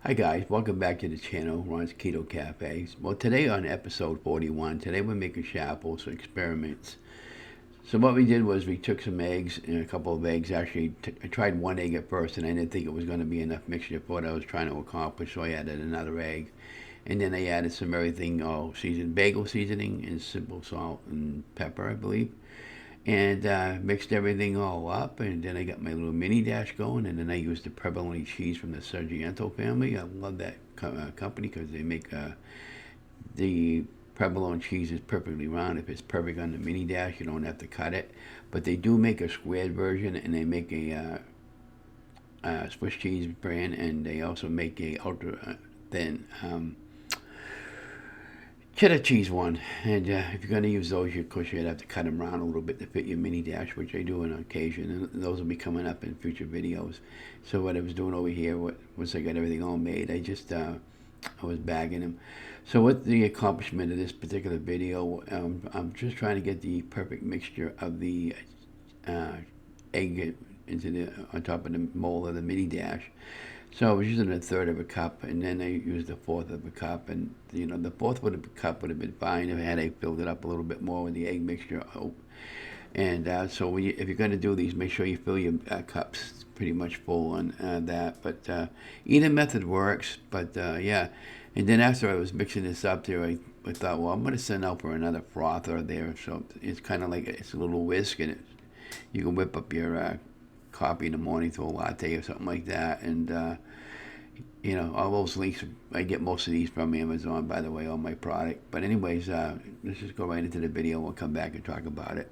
Hi guys, welcome back to the channel, Ron's Keto Cafe. Well, today on episode 41, today we're making Chaffles experiments. So what we did was we took some eggs, and a couple of eggs. Actually, I tried one egg at first, and I didn't think it was going to be enough mixture for what I was trying to accomplish, so I added another egg. And then I added some everything, seasoned bagel seasoning and simple salt and pepper, I believe. And mixed everything all up, and then I got my little mini dash going, and then I used the Provolone cheese from the Sargento family. I love that company because they make the Provolone cheese is perfectly round. If it's perfect on the mini dash, you don't have to cut it. But they do make a squared version, and they make a Swiss cheese brand, and they also make a ultra thin cheddar cheese one. And if you're going to use those, of course, you'd have to cut them around a little bit to fit your mini dash, which I do on occasion. And those will be coming up in future videos. So what I was doing over here, once I got everything all made, I was bagging them. So what the accomplishment of this particular video, I'm just trying to get the perfect mixture of the egg into on top of the mold of the mini dash. So I was using a third of a cup, and then I used a fourth of a cup, and the fourth cup would have been fine if I filled it up a little bit more with the egg mixture. And so if you're going to do these, make sure you fill your cups pretty much full on that. But either method works. But yeah, and then after I was mixing this up there, I thought, well, I'm going to send out for another frother there. So it's kind of like it's a little whisk, and you can whip up your coffee in the morning to a latte or something like that. And all those links, I get most of these from Amazon, by the way, on my product. But anyways, let's just go right into the video. We'll come back and talk about it.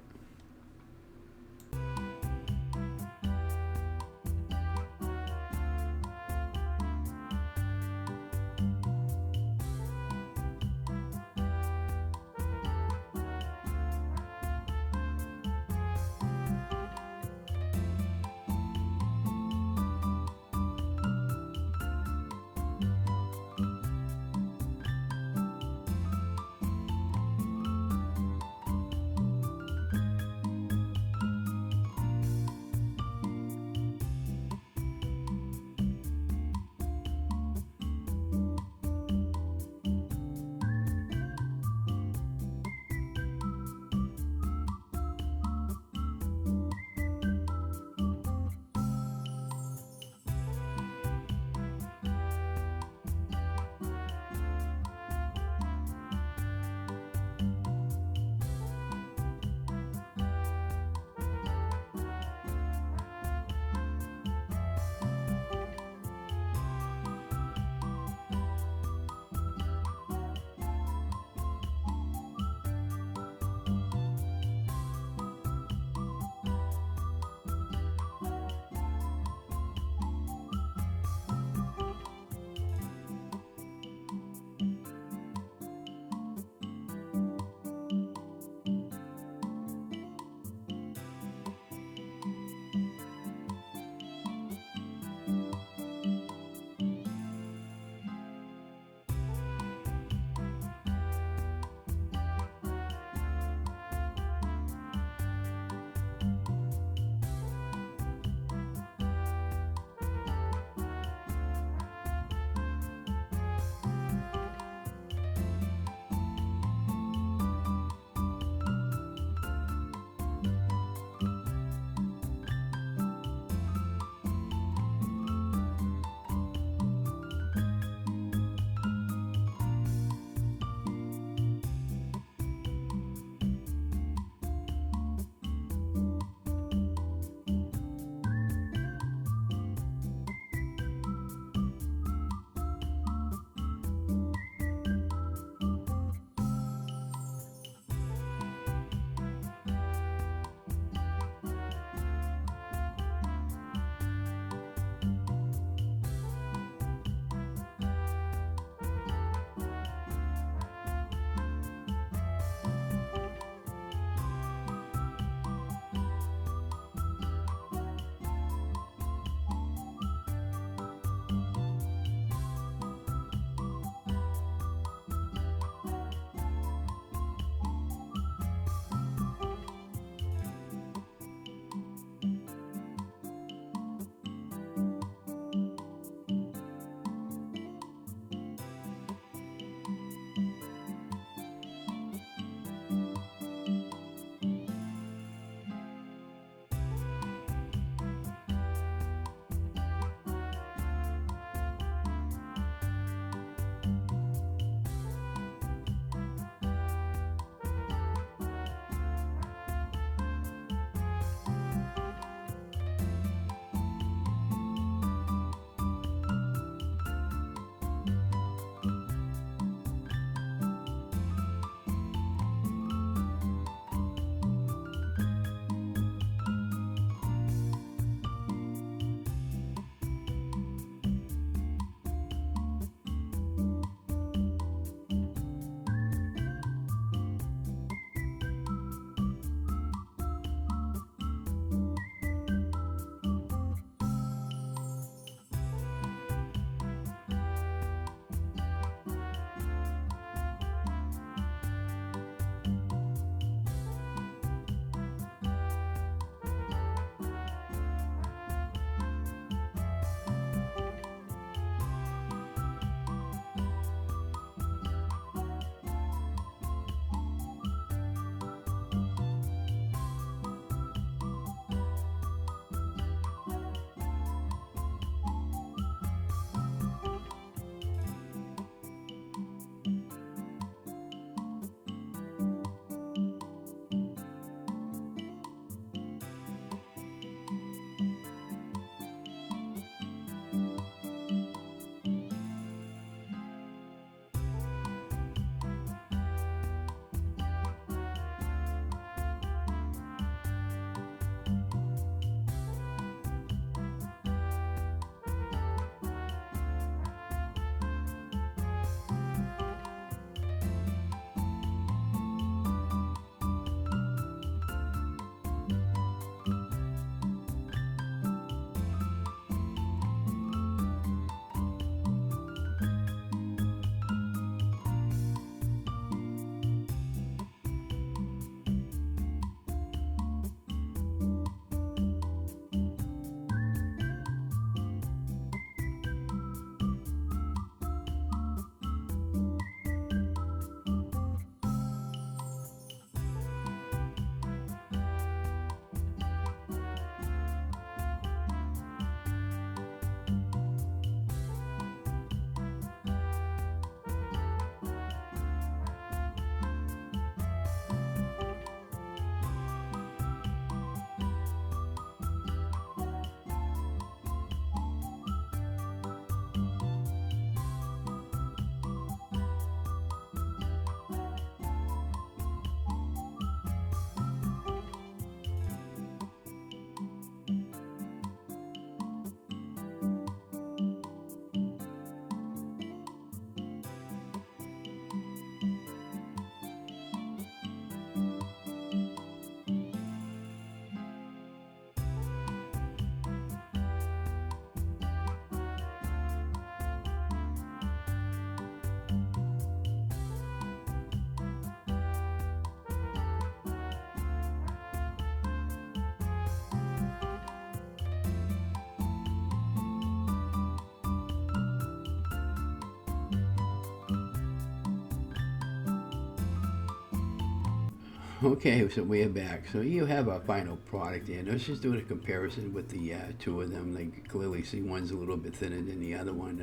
Okay, so we're back. So you have a final product there. Let's just do a comparison with the two of them. Like, you clearly see one's a little bit thinner than the other one.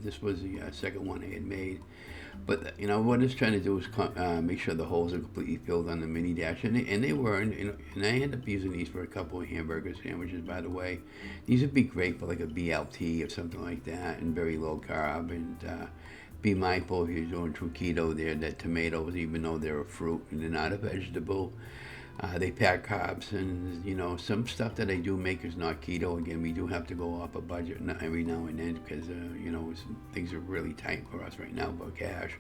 This was the second one I had made. But what it's trying to do is make sure the holes are completely filled on the mini dash, and they were. And I ended up using these for a couple of hamburger sandwiches. By the way, these would be great for like a BLT or something like that, and very low carb. And be mindful if you're doing true keto there that tomatoes, even though they're a fruit and they're not a vegetable, they pack carbs. And some stuff that I do make is not keto. Again, we do have to go off a budget every now and then because things are really tight for us right now for cash.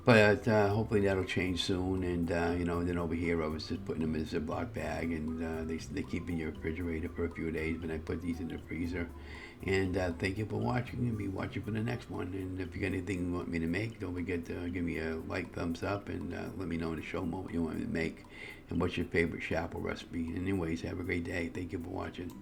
But hopefully that'll change soon. And then over here I was just putting them in a Ziploc bag, and they keep in your refrigerator for a few days. But I put these in the freezer. And thank you for watching, and be watching for the next one. And if you got anything you want me to make, don't forget to give me a like, thumbs up, and let me know in the show what you want me to make and what's your favorite Chaffle recipe. Anyways, have a great day. Thank you for watching.